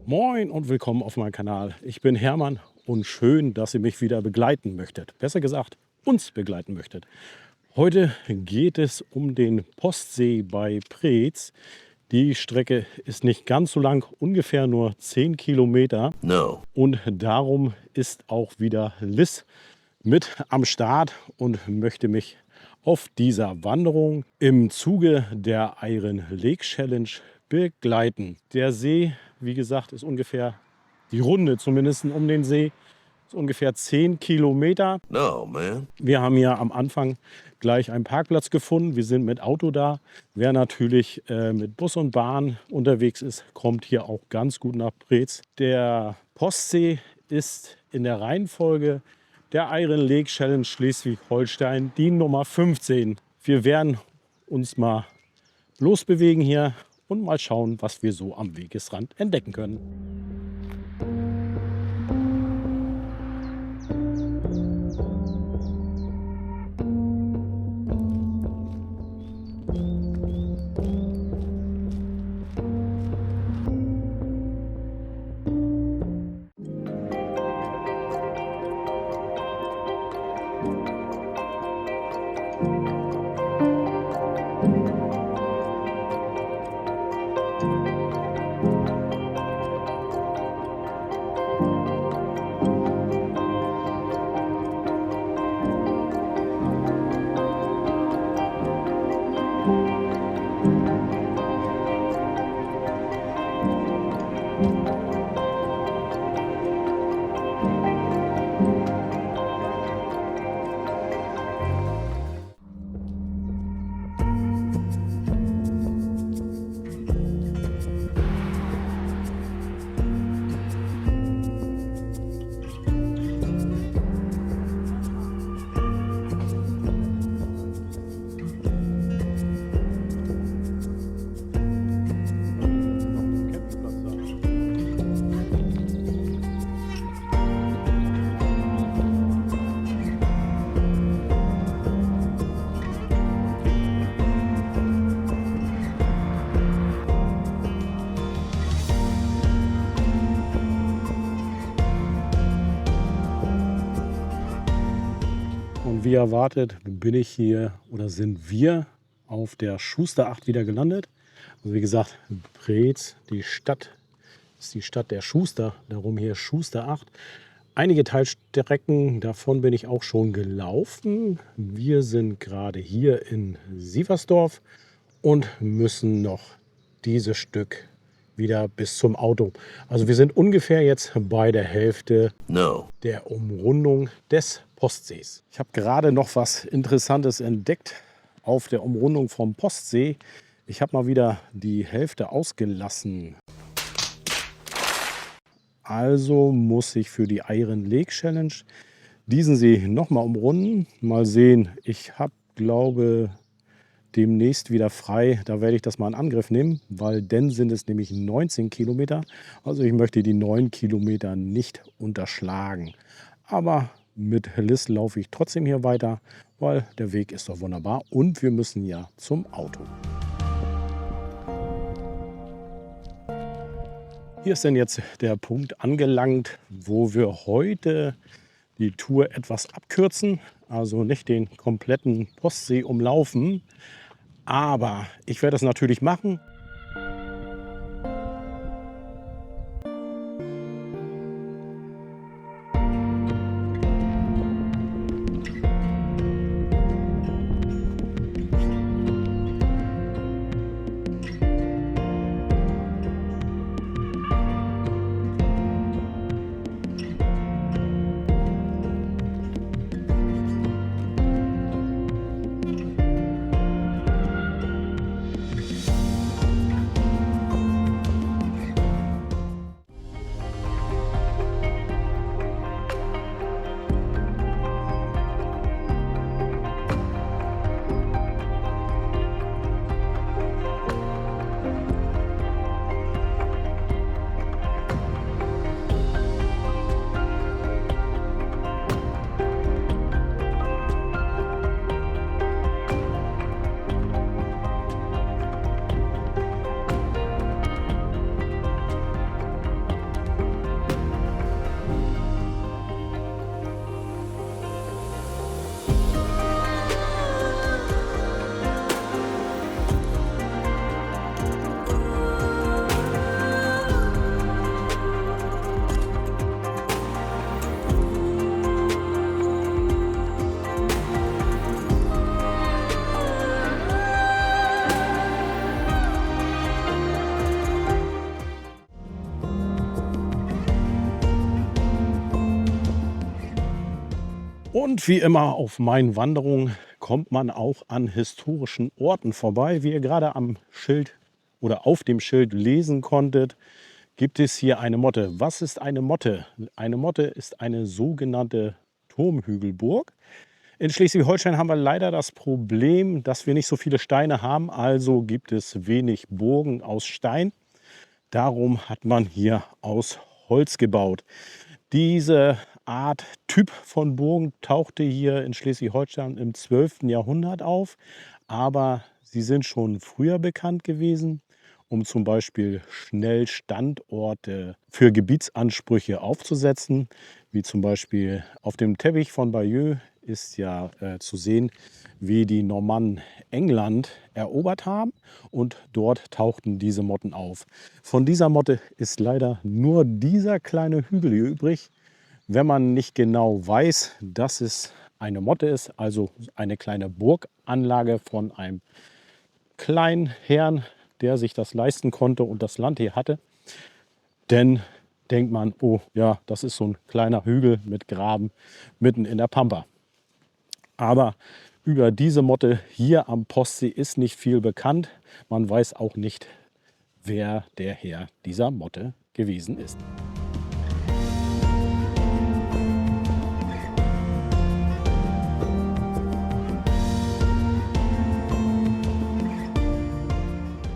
Moin und willkommen auf meinem Kanal. Ich bin Hermann und schön, dass ihr mich wieder begleiten möchtet. Besser gesagt, uns begleiten möchtet. Heute geht es um den Postsee bei Preetz. Die Strecke ist nicht ganz so lang, ungefähr nur 10 Kilometer. No. Und darum ist auch wieder Liz mit am Start und möchte mich auf dieser Wanderung im Zuge der Iron Lake Challenge begleiten. Der See, wie gesagt, ist ungefähr die Runde zumindest um den See, ist ungefähr 10 Kilometer. No, man. Wir haben hier am Anfang gleich einen Parkplatz gefunden. Wir sind mit Auto da. Wer natürlich mit Bus und Bahn unterwegs ist, kommt hier auch ganz gut nach Preetz. Der Postsee ist in der Reihenfolge der Iron Lake Challenge Schleswig-Holstein die Nummer 15. Wir werden uns mal losbewegen hier und mal schauen, was wir so am Wegesrand entdecken können. Und wie erwartet bin ich hier oder sind wir auf der Schuster 8 wieder gelandet. Also wie gesagt, Preetz, die Stadt, ist die Stadt der Schuster, darum hier Schuster 8. Einige Teilstrecken davon bin ich auch schon gelaufen. Wir sind gerade hier in Sieversdorf und müssen noch dieses Stück wieder bis zum Auto. Also wir sind ungefähr jetzt bei der Hälfte No. der Umrundung des Postsees. Ich habe gerade noch was Interessantes entdeckt auf der Umrundung vom Postsee. Ich habe mal wieder die Hälfte ausgelassen. Also muss ich für die Iron Lake Challenge diesen See nochmal umrunden. Mal sehen, ich habe, glaube demnächst wieder frei. Da werde ich das mal in Angriff nehmen, weil dann sind es nämlich 19 Kilometer. Also ich möchte die 9 Kilometer nicht unterschlagen. Aber mit Liz laufe ich trotzdem hier weiter, weil der Weg ist doch wunderbar und wir müssen ja zum Auto. Hier ist denn jetzt der Punkt angelangt, wo wir heute die Tour etwas abkürzen. Also nicht den kompletten Postsee umlaufen. Aber ich werde das natürlich machen. Und wie immer auf meinen Wanderungen kommt man auch an historischen Orten vorbei. Wie ihr gerade am Schild oder auf dem Schild lesen konntet, gibt es hier eine Motte. Was ist eine Motte? Eine Motte ist eine sogenannte Turmhügelburg. In Schleswig-Holstein haben wir leider das Problem, dass wir nicht so viele Steine haben. Also gibt es wenig Burgen aus Stein. Darum hat man hier aus Holz gebaut. Diese Art Typ von Burgen tauchte hier in Schleswig-Holstein im 12. Jahrhundert auf. Aber sie sind schon früher bekannt gewesen, um zum Beispiel schnell Standorte für Gebietsansprüche aufzusetzen. Wie zum Beispiel auf dem Teppich von Bayeux ist ja zu sehen, wie die Normannen England erobert haben. Und dort tauchten diese Motten auf. Von dieser Motte ist leider nur dieser kleine Hügel hier übrig. Wenn man nicht genau weiß, dass es eine Motte ist, also eine kleine Burganlage von einem kleinen Herrn, der sich das leisten konnte und das Land hier hatte, dann denkt man, oh ja, das ist so ein kleiner Hügel mit Graben mitten in der Pampa. Aber über diese Motte hier am Postsee ist nicht viel bekannt. Man weiß auch nicht, wer der Herr dieser Motte gewesen ist.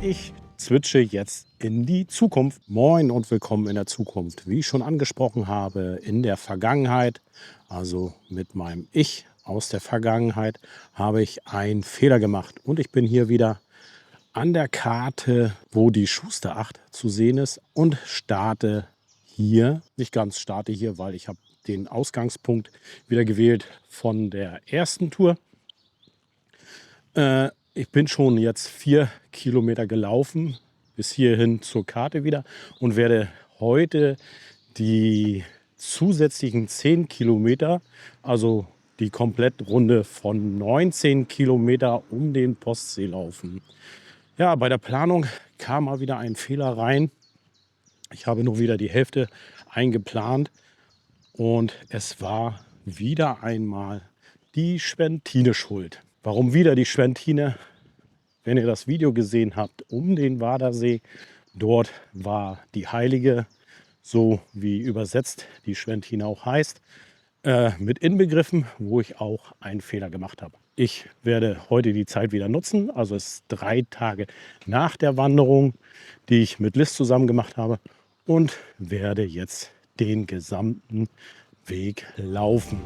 Ich switche jetzt in die Zukunft. Moin und willkommen in der Zukunft. Wie ich schon angesprochen habe, in der Vergangenheit, also mit meinem Ich aus der Vergangenheit, habe ich einen Fehler gemacht. Und ich bin hier wieder an der Karte, wo die Schuster-Acht zu sehen ist, und starte hier. Nicht ganz starte hier, weil ich habe den Ausgangspunkt wieder gewählt von der ersten Tour. Ich bin schon jetzt 4 Kilometer gelaufen bis hierhin zur Karte wieder und werde heute die zusätzlichen 10 Kilometer, also die Komplettrunde von 19 Kilometer um den Postsee laufen. Ja, bei der Planung kam mal wieder ein Fehler rein. Ich habe nur wieder die Hälfte eingeplant und es war wieder einmal die Schwentine schuld. Warum wieder die Schwentine? Wenn ihr das Video gesehen habt um den Wadersee, dort war die Heilige, so wie übersetzt die Schwentine auch heißt, mit inbegriffen, wo ich auch einen Fehler gemacht habe. Ich werde heute die Zeit wieder nutzen, also es ist 3 Tage nach der Wanderung, die ich mit Liz zusammen gemacht habe, und werde jetzt den gesamten Weg laufen.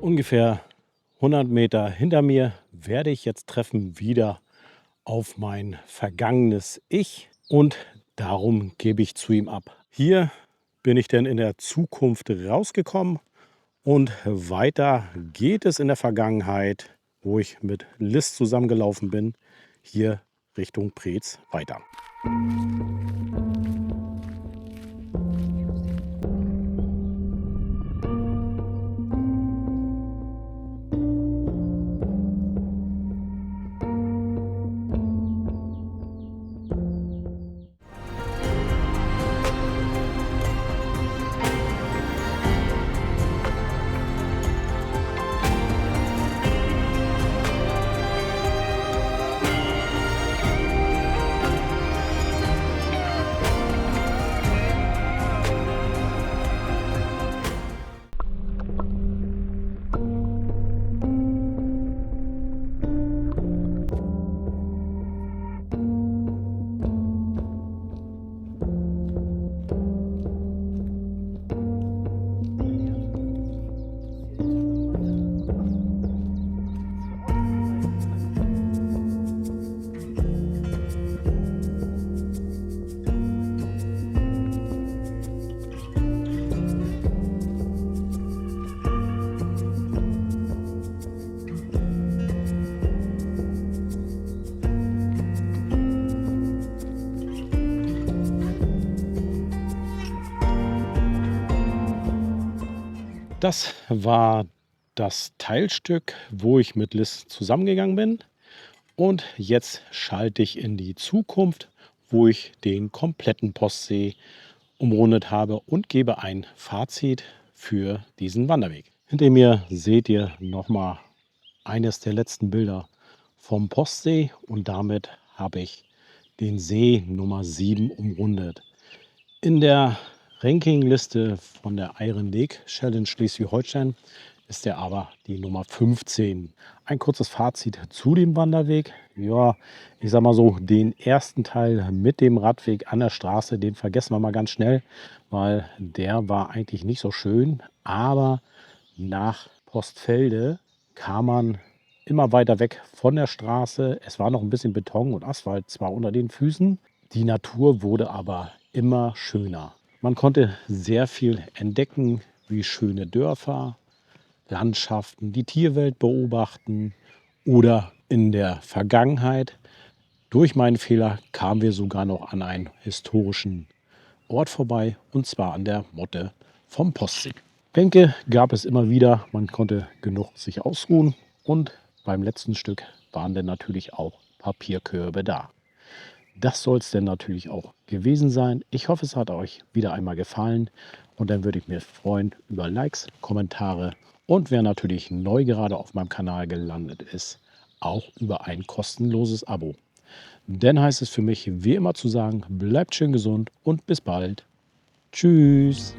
Ungefähr 100 Meter hinter mir werde ich jetzt treffen wieder auf mein vergangenes Ich und darum gebe ich zu ihm ab. Hier bin ich denn in der Zukunft rausgekommen und weiter geht es in der Vergangenheit, wo ich mit Liz zusammengelaufen bin, hier Richtung Preetz weiter. Das war das Teilstück, wo ich mit Liz zusammengegangen bin. Und jetzt schalte ich in die Zukunft, wo ich den kompletten Postsee umrundet habe und gebe ein Fazit für diesen Wanderweg. Hinter mir seht ihr nochmal eines der letzten Bilder vom Postsee und damit habe ich den See Nummer 7 umrundet. In der Rankingliste von der Iron Lake Challenge Schleswig-Holstein ist er aber die Nummer 15. Ein kurzes Fazit zu dem Wanderweg. Ja, ich sag mal so, den ersten Teil mit dem Radweg an der Straße, den vergessen wir mal ganz schnell, weil der war eigentlich nicht so schön. Aber nach Postfelde kam man immer weiter weg von der Straße. Es war noch ein bisschen Beton und Asphalt zwar unter den Füßen. Die Natur wurde aber immer schöner. Man konnte sehr viel entdecken, wie schöne Dörfer, Landschaften, die Tierwelt beobachten oder in der Vergangenheit. Durch meinen Fehler kamen wir sogar noch an einen historischen Ort vorbei, und zwar an der Motte vom Postsee. Bänke gab es immer wieder, man konnte genug sich ausruhen und beim letzten Stück waren dann natürlich auch Papierkörbe da. Das soll es denn natürlich auch gewesen sein. Ich hoffe, es hat euch wieder einmal gefallen und dann würde ich mich freuen über Likes, Kommentare und wer natürlich neu gerade auf meinem Kanal gelandet ist, auch über ein kostenloses Abo. Dann heißt es für mich wie immer zu sagen, bleibt schön gesund und bis bald. Tschüss.